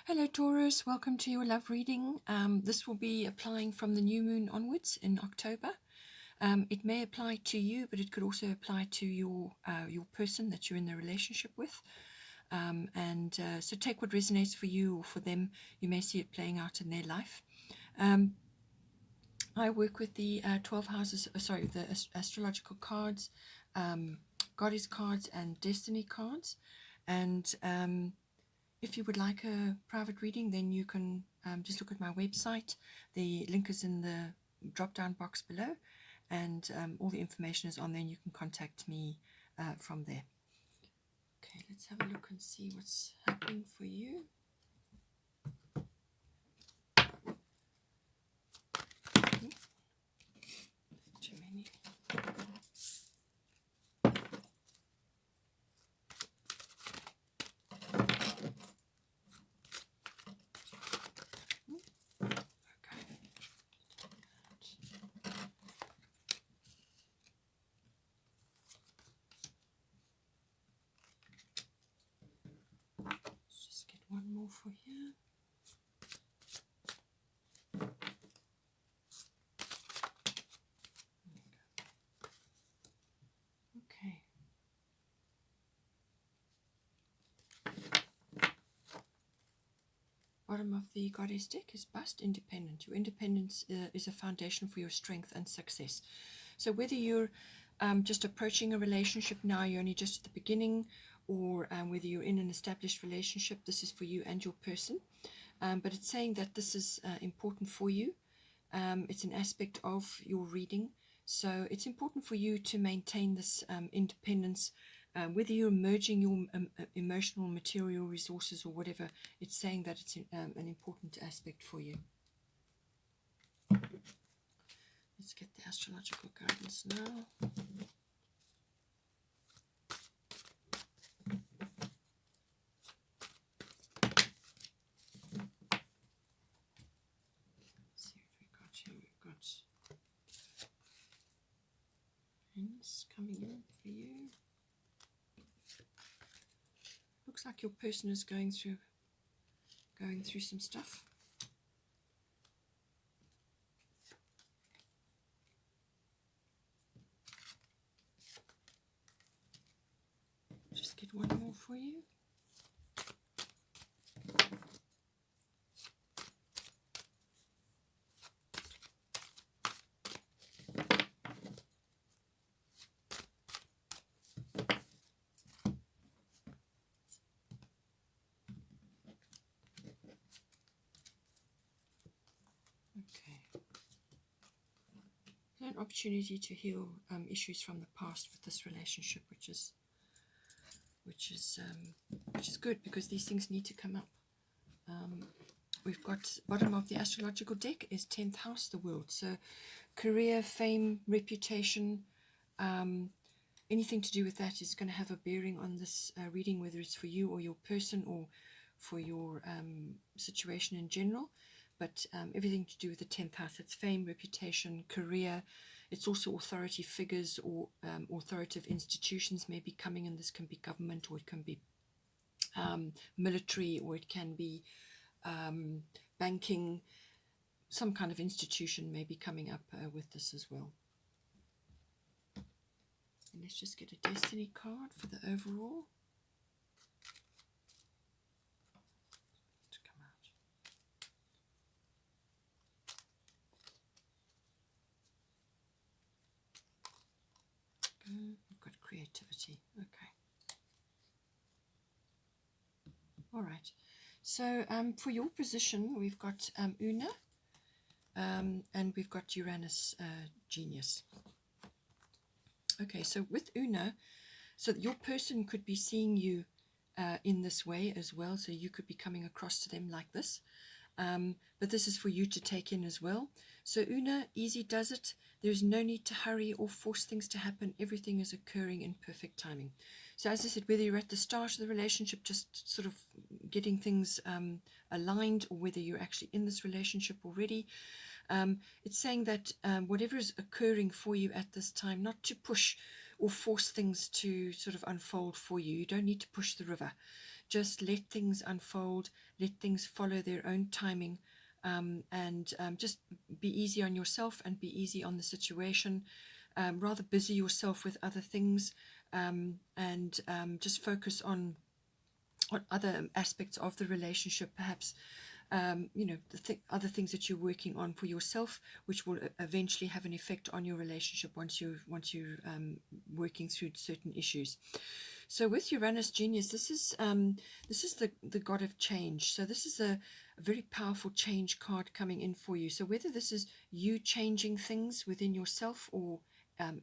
Hello Taurus, welcome to your love reading. This will be applying from the new moon onwards in October. It may apply to you, but it could also apply to your person that you're in the relationship with. So take what resonates for you or for them. You may see it playing out in their life. I work with the 12 houses, the astrological cards, goddess cards and destiny cards. And if you would like a private reading, then you can just look at my website. The link is in the drop-down box below, and all the information is on there, and you can contact me from there. Okay, let's have a look and see what's happening for you. Too many. One more for you. Okay. Bottom of the goddess deck is bust independent. Your independence is a foundation for your strength and success. So whether you're just approaching a relationship now, you're only just at the beginning, or whether you're in an established relationship, this is for you and your person. But it's saying that this is important for you. It's an aspect of your reading. So it's important for you to maintain this independence, whether you're merging your emotional, material resources or whatever. It's saying that it's an important aspect for you. Let's get the astrological guidance now. Coming in for you. Looks like your person is going through some stuff. Just get one more for you. An opportunity to heal issues from the past with this relationship, which is good, because these things need to come up. We've got bottom of the astrological deck is 10th house, the world. So career, fame, reputation, anything to do with that is going to have a bearing on this reading, whether it's for you or your person or for your situation in general. But everything to do with the 10th house, it's fame, reputation, career. It's also authority figures or authoritative institutions may be coming in. This can be government, or it can be military, or it can be banking. Some kind of institution may be coming up with this as well. And let's just get a destiny card for the overall. We've got creativity. Okay. All right. So for your position, we've got Una, and we've got Uranus Genius. Okay, so with Una, so your person could be seeing you in this way as well. So you could be coming across to them like this. But this is for you to take in as well. So Una, easy does it. There's no need to hurry or force things to happen. Everything is occurring in perfect timing. So as I said, whether you're at the start of the relationship, just sort of getting things aligned, or whether you're actually in this relationship already, it's saying that whatever is occurring for you at this time, not to push or force things to sort of unfold for you. You don't need to push the river. just let things unfold, let things follow their own timing, and just be easy on yourself and be easy on the situation. Rather busy yourself with other things, and just focus on other aspects of the relationship, perhaps other things that you're working on for yourself, which will eventually have an effect on your relationship once you're working through certain issues. So with Uranus Genius, this is the god of change. So this is a very powerful change card coming in for you. So whether this is you changing things within yourself or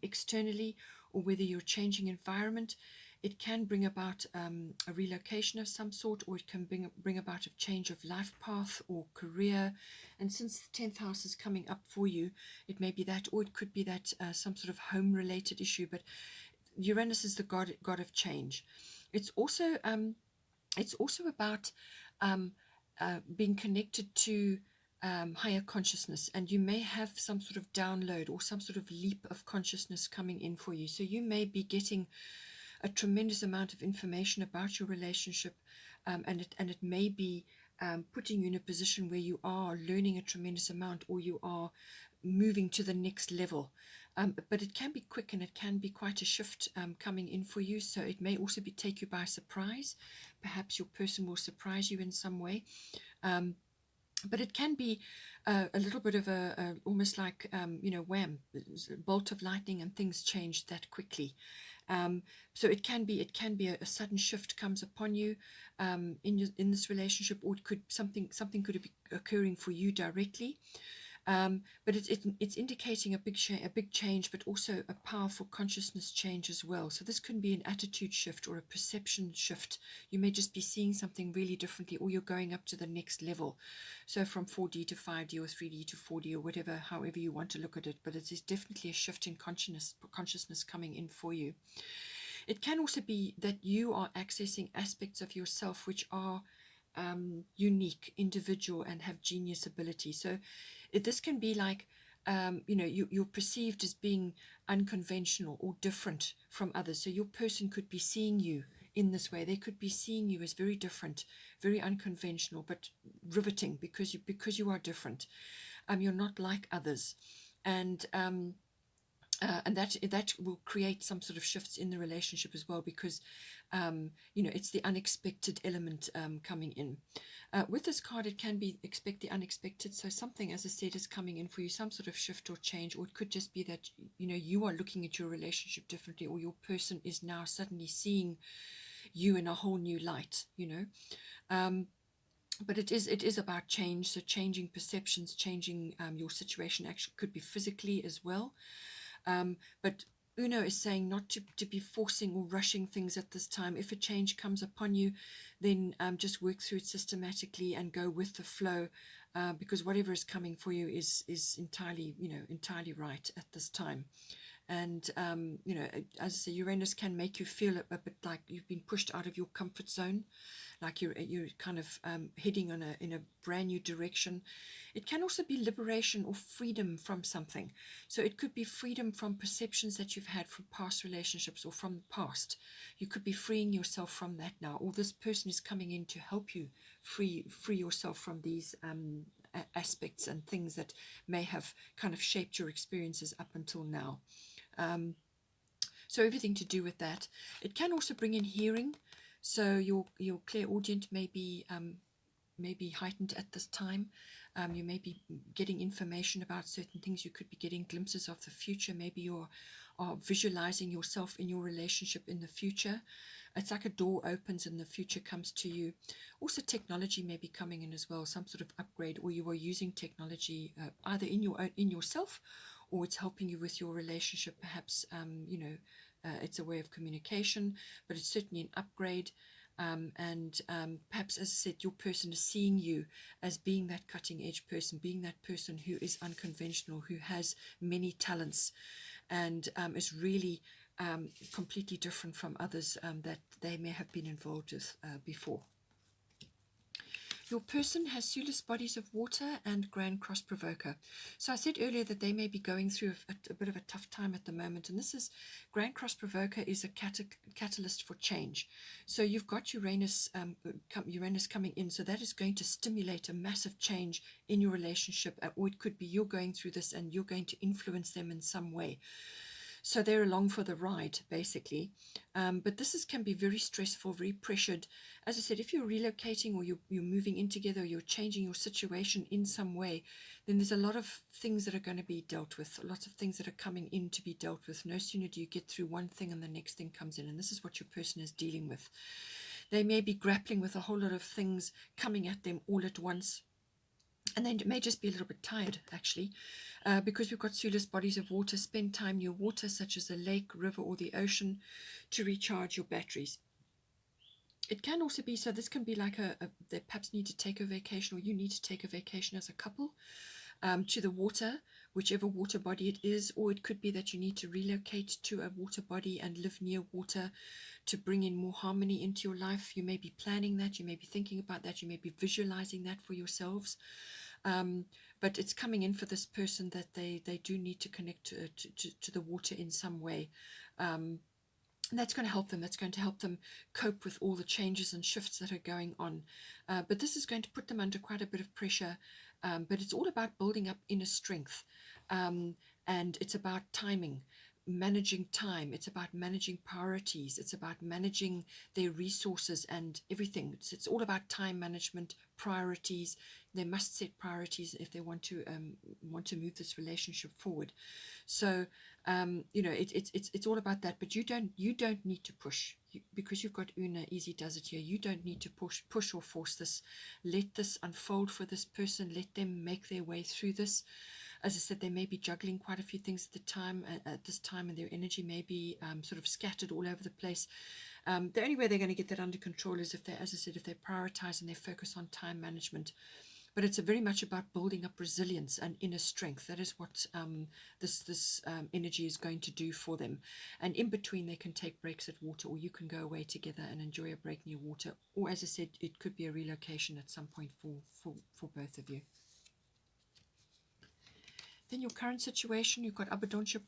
externally, or whether you're changing environment, it can bring about a relocation of some sort, or it can bring about a change of life path or career. And since the 10th house is coming up for you, it may be that, or it could be that some sort of home related issue. But Uranus is the god of change. It's also about being connected to higher consciousness, and you may have some sort of download or some sort of leap of consciousness coming in for you. So you may be getting a tremendous amount of information about your relationship, and it may be putting you in a position where you are learning a tremendous amount, or you are moving to the next level. But it can be quick, and it can be quite a shift coming in for you. So it may also take you by surprise. Perhaps your person will surprise you in some way. But it can be a little bit of a almost like wham, bolt of lightning, and things change that quickly. So it can be a sudden shift comes upon you in this relationship, or it could something could be occurring for you directly. But it's indicating a big change, but also a powerful consciousness change as well. So this can be an attitude shift or a perception shift. You may just be seeing something really differently, or you're going up to the next level. So from 4D to 5D or 3D to 4D, or whatever, however you want to look at it. But it is definitely a shift in consciousness coming in for you. It can also be that you are accessing aspects of yourself which are unique, individual, and have genius ability. So this can be like, you're perceived as being unconventional or different from others. So your person could be seeing you in this way. They could be seeing you as very different, very unconventional, but riveting because you are different. You're not like others, and that will create some sort of shifts in the relationship as well, because it's the unexpected element coming in. With this card, it can be expect the unexpected. So something, as I said, is coming in for you, some sort of shift or change, or it could just be that you are looking at your relationship differently, or your person is now suddenly seeing you in a whole new light. But it is about change. So changing perceptions, changing your situation. Actually, could be physically as well. But Uno is saying not to be forcing or rushing things at this time. If a change comes upon you, then just work through it systematically and go with the flow, because whatever is coming for you is entirely right at this time. And as I say, Uranus can make you feel a bit like you've been pushed out of your comfort zone, like you're kind of heading in a brand new direction. It can also be liberation or freedom from something. So it could be freedom from perceptions that you've had from past relationships or from the past. You could be freeing yourself from that now, or this person is coming in to help you free yourself from these aspects and things that may have kind of shaped your experiences up until now. So everything to do with that. It can also bring in hearing. So your clairaudient may be heightened at this time. You may be getting information about certain things. You could be getting glimpses of the future. Maybe you are visualizing yourself in your relationship in the future. It's like a door opens and the future comes to you. Also, technology may be coming in as well, some sort of upgrade, or you are using technology either in yourself, or it's helping you with your relationship. Perhaps it's a way of communication, but it's certainly an upgrade. And perhaps, as I said, your person is seeing you as being that cutting edge person, being that person who is unconventional, who has many talents, and is really completely different from others that they may have been involved with before. Your person has Sulis bodies of water and Grand Cross Provoker. So I said earlier that they may be going through a bit of a tough time at the moment. And this is Grand Cross Provoker is a catalyst for change. So you've got Uranus, Uranus coming in. So that is going to stimulate a massive change in your relationship. Or it could be you're going through this and you're going to influence them in some way. So they're along for the ride, basically. But this can be very stressful, very pressured. As I said, if you're relocating or you're moving in together, or you're changing your situation in some way, then there's a lot of things that are going to be dealt with, lots of things that are coming in to be dealt with. No sooner do you get through one thing and the next thing comes in. And this is what your person is dealing with. They may be grappling with a whole lot of things coming at them all at once. And they may just be a little bit tired, actually, because we've got Sulis bodies of water. Spend time near water, such as a lake, river, or the ocean, to recharge your batteries. It can also be, so this can be like they perhaps need to take a vacation, or you need to take a vacation as a couple to the water, whichever water body it is, or it could be that you need to relocate to a water body and live near water to bring in more harmony into your life. You may be planning that, you may be thinking about that, you may be visualizing that for yourselves. But it's coming in for this person that they do need to connect to the water in some way. And that's going to help them. That's going to help them cope with all the changes and shifts that are going on. But this is going to put them under quite a bit of pressure. But it's all about building up inner strength. And it's about timing, managing time. It's about managing priorities. It's about managing their resources and everything. It's all about time management, priorities. They must set priorities if they want to move this relationship forward. So it's all about that. But you don't need to push, because you've got Una. Easy does it here. You don't need to push or force this. Let this unfold for this person. Let them make their way through this. As I said, they may be juggling quite a few things at this time, and their energy may be sort of scattered all over the place. The only way they're going to get that under control is if they prioritize and they focus on time management. But it's very much about building up resilience and inner strength. That is what this energy is going to do for them. And in between, they can take breaks at water, or you can go away together and enjoy a break near water. Or, as I said, it could be a relocation at some point for both of you. Then your current situation, you've got Abundantia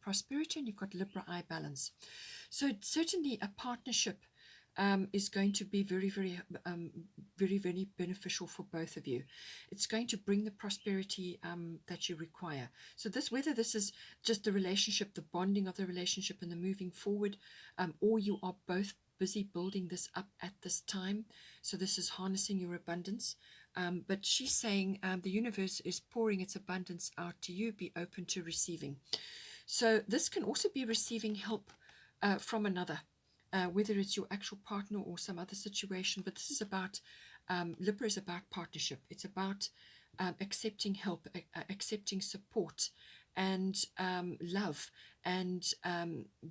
Prosperity, and you've got Libra Eye Balance. So certainly a partnership is going to be very, very, very, very beneficial for both of you. It's going to bring the prosperity that you require. So whether this is just the relationship, the bonding of the relationship and the moving forward, or you are both busy building this up at this time. So this is harnessing your abundance. But she's saying the universe is pouring its abundance out to you. Be open to receiving. So this can also be receiving help from another. Whether it's your actual partner or some other situation. But this is about, Libra is about partnership. It's about accepting help, accepting support, and love, and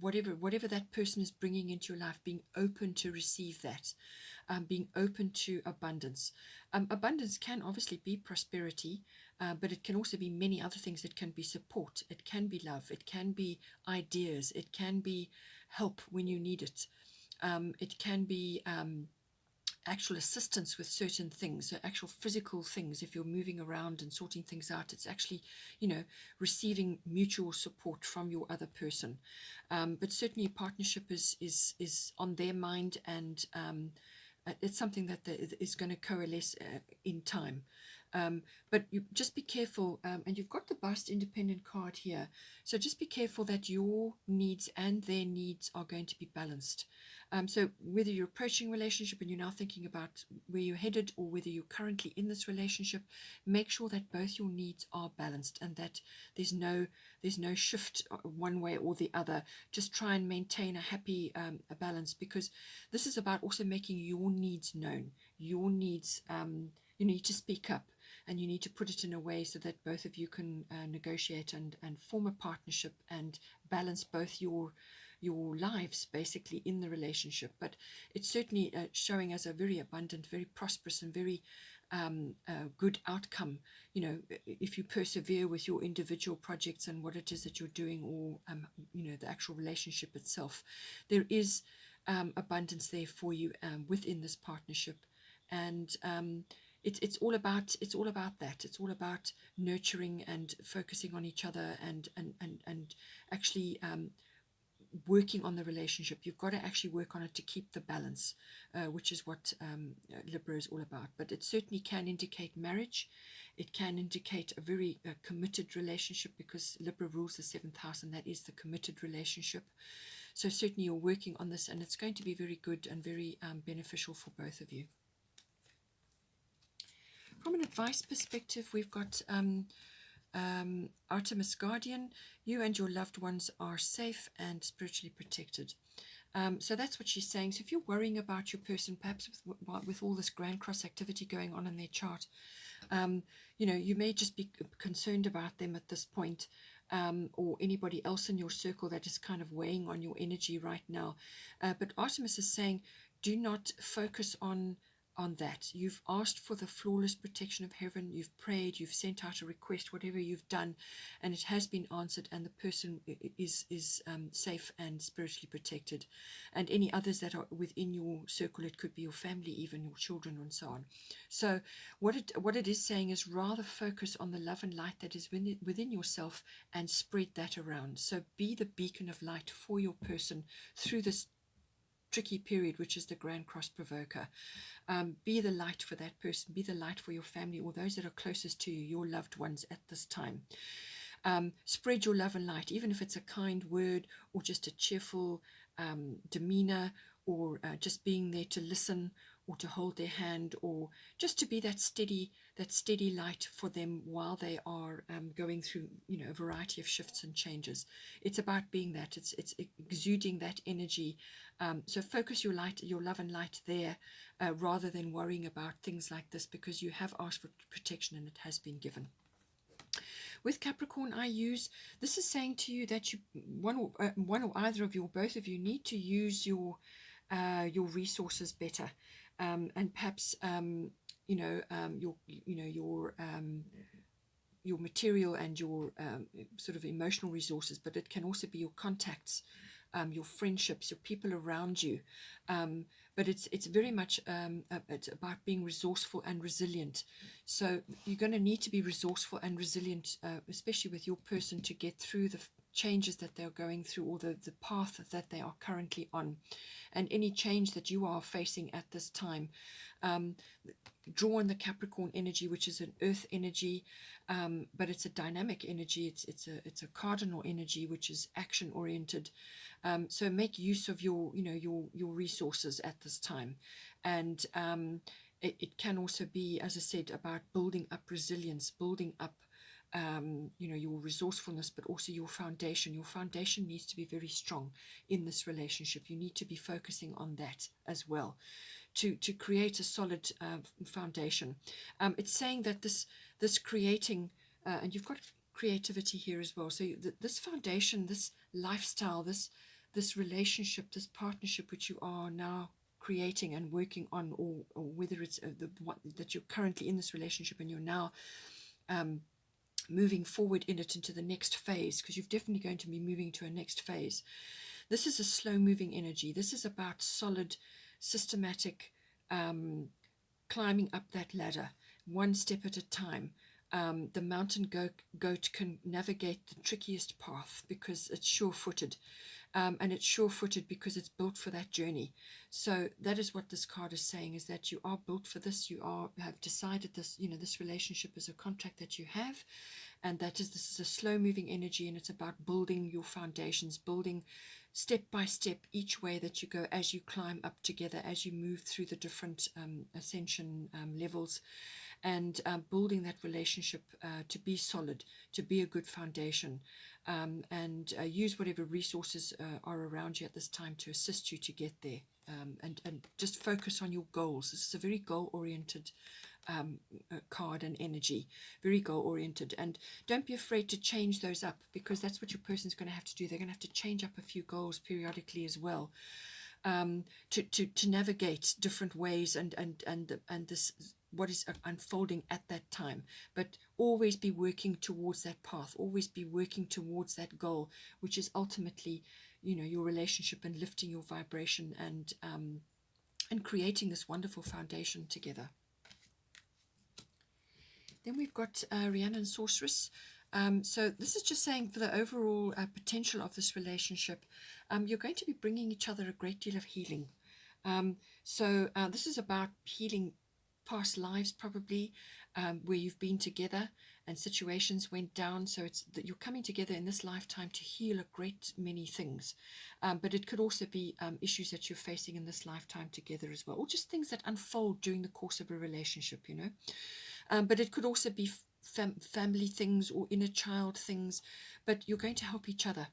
whatever that person is bringing into your life, being open to receive that, being open to abundance. Abundance can obviously be prosperity, but it can also be many other things. It can be support, it can be love, it can be ideas, it can be help when you need it. It can be actual assistance with certain things, so actual physical things. If you're moving around and sorting things out, it's actually, receiving mutual support from your other person. But certainly partnership is on their mind, and it's something that is going to coalesce in time. But you just be careful, and you've got the Bust Independent card here, so just be careful that your needs and their needs are going to be balanced. So whether you're approaching a relationship and you're now thinking about where you're headed, or whether you're currently in this relationship, make sure that both your needs are balanced and that there's no shift one way or the other. Just try and maintain a happy a balance, because this is about also making your needs known. Your needs, you need to speak up, and you need to put it in a way so that both of you can negotiate and form a partnership and balance both your lives basically in the relationship. But it's certainly showing as a very abundant, very prosperous, and very good outcome, if you persevere with your individual projects and what it is that you're doing, or the actual relationship itself. There is abundance there for you within this partnership. And it's all about that. It's all about nurturing and focusing on each other, and actually working on the relationship. You've got to actually work on it to keep the balance, which is what Libra is all about. But it certainly can indicate marriage. It can indicate a very committed relationship, because Libra rules the 7th house, and that is the committed relationship. So certainly you're working on this, and it's going to be very good and very beneficial for both of you. From an advice perspective, we've got Artemis Guardian. You and your loved ones are safe and spiritually protected. So that's what she's saying. So if you're worrying about your person, perhaps with all this Grand Cross activity going on in their chart, you may just be concerned about them at this point, or anybody else in your circle that is kind of weighing on your energy right now. But Artemis is saying, do not focus on that. You've asked for the flawless protection of heaven. You've prayed, you've sent out a request, whatever you've done, and it has been answered, and the person is safe and spiritually protected. And any others that are within your circle, it could be your family, even your children, and so on. So what it is saying is, rather focus on the love and light that is within yourself and spread that around. So be the beacon of light for your person through this tricky period, which is the Grand Cross provoker. Be the light for that person, be the light for your family, or those that are closest to you, your loved ones at this time. Spread your love and light, even if it's a kind word, or just a cheerful demeanor, or just being there to listen, or to hold their hand, or just to be that steady light for them while they are going through a variety of shifts and changes. It's about being that. It's exuding that energy. So focus your love and light there, rather than worrying about things like this, because you have asked for protection and it has been given. With Capricorn, this is saying to you that one or either of you, or both of you, need to use your resources better, and perhaps your material and your sort of emotional resources, but it can also be your contacts, your friendships, your people around you. But it's very much it's about being resourceful and resilient. So you're going to need to be resourceful and resilient, especially with your person, to get through the changes that they're going through, or the path that they are currently on, and any change that you are facing at this time. Draw on the Capricorn energy, which is an earth energy, but it's a dynamic energy. It's a cardinal energy, which is action oriented. So make use of your resources at this time, and it can also be, as I said, about building up resilience, building up your resourcefulness, but also your foundation. Your foundation needs to be very strong in this relationship. You need to be focusing on that as well, to create a solid foundation. It's saying that this creating, and you've got creativity here as well. So this foundation, this lifestyle, this relationship, this partnership, which you are now creating and working on, or whether it's the one that you're currently in this relationship and you're now moving forward in it into the next phase, because you're definitely going to be moving to a next phase. This is a slow moving energy. This is about solid, systematic climbing up that ladder, one step at a time. The mountain goat can navigate the trickiest path because it's sure-footed, and it's sure-footed because it's built for that journey. So that is what this card is saying, is that you are built for this. You have decided this, this relationship is a contract that you have, and this is a slow-moving energy, and it's about building your foundations, building step by step each way that you go as you climb up together, as you move through the different ascension levels, and building that relationship to be solid, to be a good foundation, and use whatever resources are around you at this time to assist you to get there, and just focus on your goals. This is a very goal-oriented card and energy, very goal-oriented, and don't be afraid to change those up, because that's what your person's going to have to do. They're going to have to change up a few goals periodically as well, to navigate different ways and this what is unfolding at that time. But always be working towards that path, always be working towards that goal, which is ultimately your relationship, and lifting your vibration, and creating this wonderful foundation together. Then we've got Rhiannon Sorceress. So this is just saying for the overall potential of this relationship, you're going to be bringing each other a great deal of healing. So this is about healing past lives, probably, where you've been together and situations went down. So it's that you're coming together in this lifetime to heal a great many things. But it could also be issues that you're facing in this lifetime together as well, or just things that unfold during the course of a relationship, you know. But it could also be family things or inner child things, but you're going to help each other.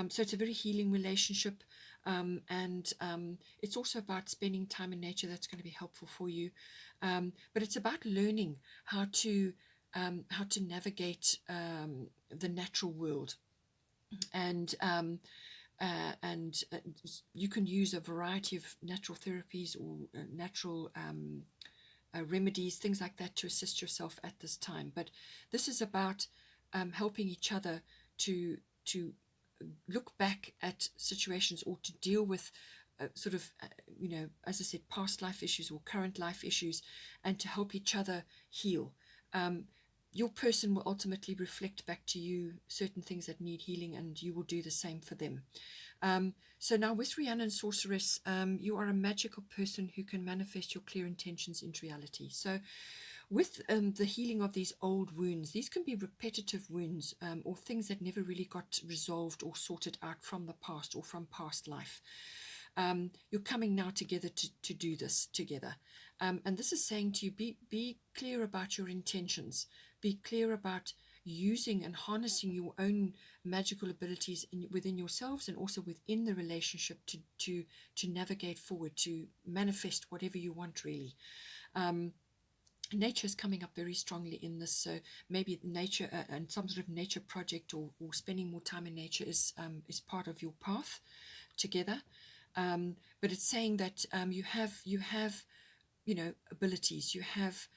So it's a very healing relationship, and it's also about spending time in nature. That's going to be helpful for you, but it's about learning how to navigate the natural world, and you can use a variety of natural therapies or natural remedies, things like that, to assist yourself at this time. But this is about helping each other to look back at situations, or to deal with as I said, past life issues or current life issues, and to help each other heal. Your person will ultimately reflect back to you certain things that need healing, and you will do the same for them. So now with Rhiannon Sorceress, you are a magical person who can manifest your clear intentions into reality. So with the healing of these old wounds, these can be repetitive wounds, or things that never really got resolved or sorted out from the past or from past life. You're coming now together to do this together. And this is saying to you, be clear about your intentions. Be clear about using and harnessing your own magical abilities within yourselves, and also within the relationship to navigate forward, to manifest whatever you want, really. Nature is coming up very strongly in this, so maybe nature and some sort of nature project, or spending more time in nature is part of your path together. But it's saying that you have abilities. You have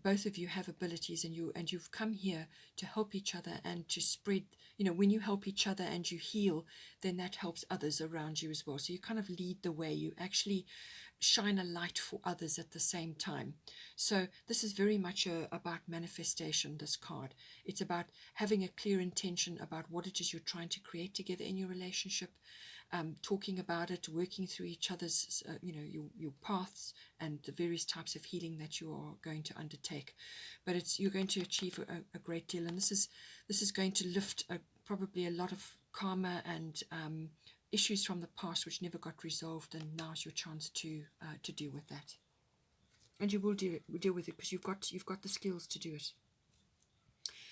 both of you have abilities, and you've come here to help each other and to spread. When you help each other and you heal, then that helps others around you as well. So you kind of lead the way. You actually shine a light for others at the same time. So this is very much about manifestation, this card. It's about having a clear intention about what it is you're trying to create together in your relationship, talking about it, working through each other's, your paths and the various types of healing that you are going to undertake. But you're going to achieve a great deal, and this is going to lift probably a lot of karma and issues from the past which never got resolved, and now's your chance to deal with that. And you will deal with it, because you've got the skills to do it.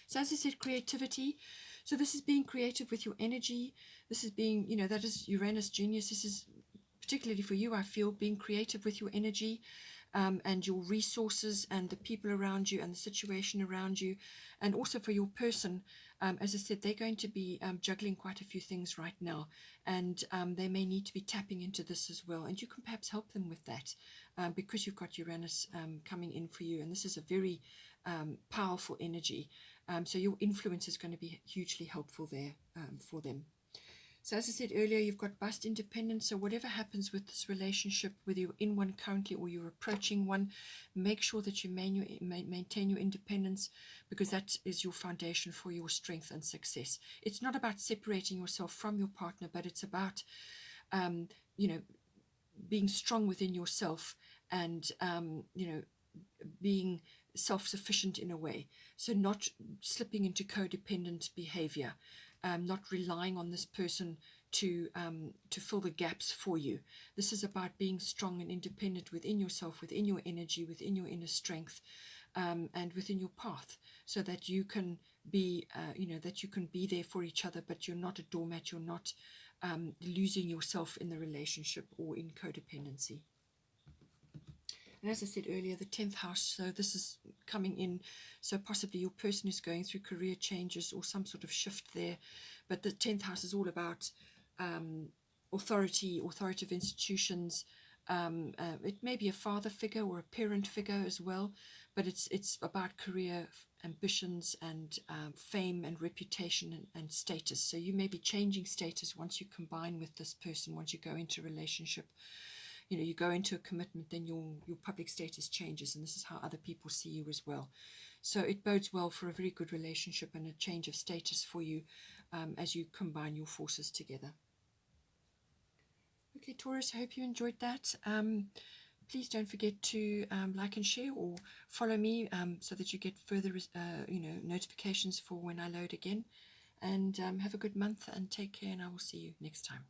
So as I said, creativity. So this is being creative with your energy. This is being, that is Uranus Genius. This is particularly for you, I feel, being creative with your energy, and your resources and the people around you and the situation around you. And also for your person, as I said, they're going to be juggling quite a few things right now, and they may need to be tapping into this as well. And you can perhaps help them with that, because you've got Uranus coming in for you, and this is a very powerful energy. So your influence is going to be hugely helpful there for them. So as I said earlier, you've got bust independence. So whatever happens with this relationship, whether you're in one currently or you're approaching one, make sure that you maintain your independence, because that is your foundation for your strength and success. It's not about separating yourself from your partner, but it's about, being strong within yourself, and, being self-sufficient in a way. So not slipping into codependent behavior, not relying on this person to fill the gaps for you. This is about being strong and independent within yourself, within your energy, within your inner strength, and within your path, so that you can be, that you can be there for each other, but you're not a doormat. You're not losing yourself in the relationship or in codependency. And as I said earlier, the 10th house, so this is coming in, so possibly your person is going through career changes or some sort of shift there. But the 10th house is all about authoritative institutions. It may be a father figure or a parent figure as well, but it's about career ambitions and fame and reputation and status. So you may be changing status once you combine with this person, once you go into a relationship. You go into a commitment, then your public status changes, and this is how other people see you as well. So it bodes well for a very good relationship and a change of status for you as you combine your forces together. Okay, Taurus, I hope you enjoyed that. Please don't forget to like and share or follow me so that you get further notifications for when I load again. And have a good month and take care, and I will see you next time.